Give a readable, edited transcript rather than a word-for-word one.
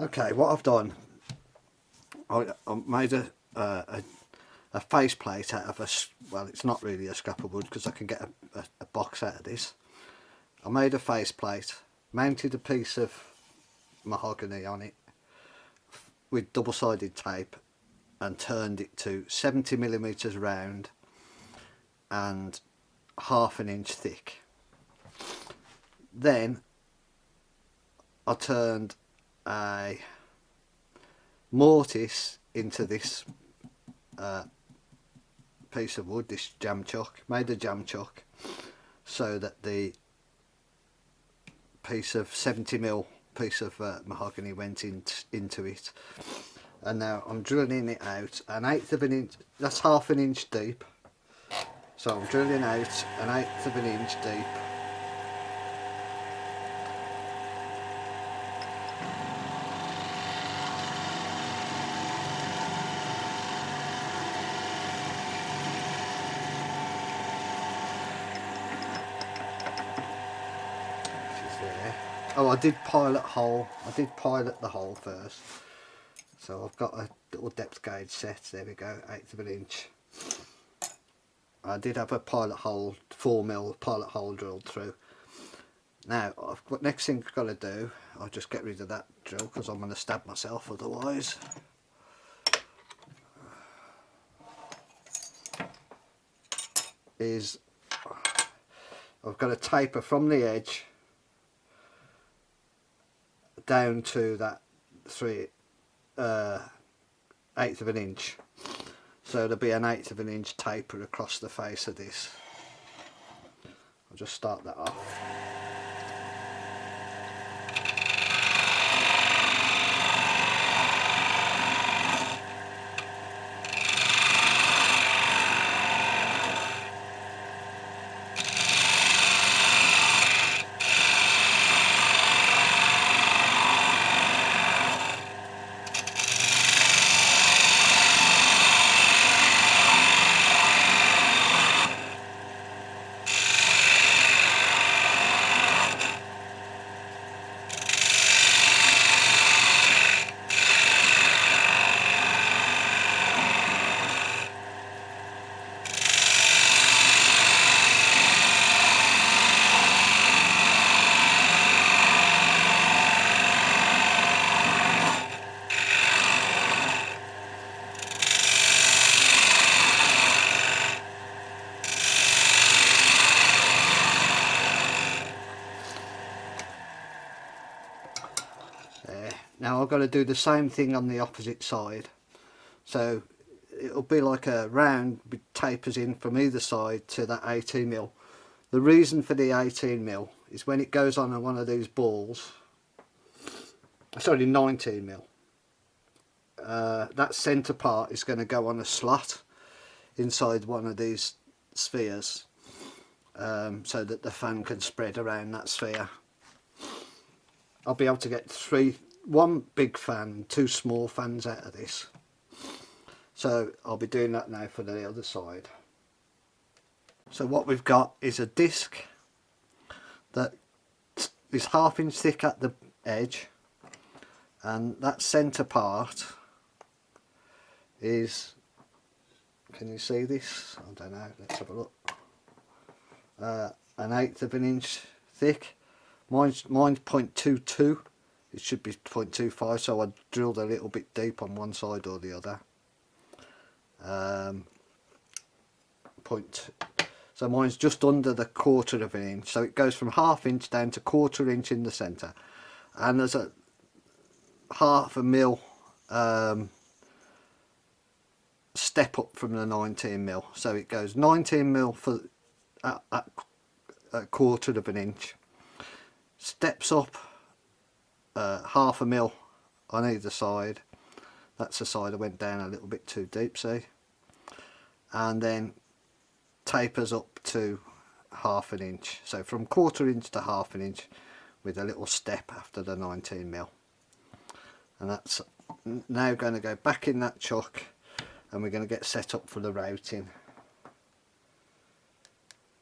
Okay, what I've done, I made a face plate out of well, it's not really a scrap of wood because I can get a box out of this. I made a face plate, mounted a piece of mahogany on it with double-sided tape and turned it to 70mm round and ½ an inch thick. Then I turned a mortise into this piece of wood, this jam chuck, made a jam chuck so that the piece of 70mm piece of mahogany went into it. And now I'm drilling it out an 1/8 of an inch, that's ½ an inch deep, so I'm drilling out an 1/8 of an inch deep. Oh, I did pilot the hole first. So I've got a little depth gauge set, there we go, 1/8 of an inch. I did have a pilot hole, 4mm pilot hole drilled through. Now, next thing I've got to do, I'll just get rid of that drill because I'm going to stab myself otherwise. Is I've got to taper from the edge down to that 1/8 of an inch, so there'll be an 1/8 of an inch taper across the face of this. I'll just start that off. Now I've got to do the same thing on the opposite side, so it'll be like a round with tapers in from either side to that 18mm. The reason for the 18mm is when it goes on one of these balls, sorry, 19mm, that centre part is going to go on a slot inside one of these spheres, so that the fan can spread around that sphere. I'll be able to get one big fan, 2 small fans out of this. So I'll be doing that now for the other side. So what we've got is a disc that is ½ inch thick at the edge, and that centre part is, can you see this? I don't know, let's have a look. An 1/8 of an inch thick. Mine's 0.22. It should be 0.25, so I drilled a little bit deep on one side or the other. So mine's just under the 1/4 of an inch, so it goes from ½ inch down to 1/4 inch in the centre, and there's a ½ a mil step up from the 19mm, so it goes 19mm for at 1/4 of an inch, steps up ½ a mil on either side. That's the side I went down a little bit too deep, see, and then tapers up to ½ an inch, so from 1/4 inch to ½ an inch with a little step after the 19mm. And that's now going to go back in that chuck, and we're going to get set up for the routing.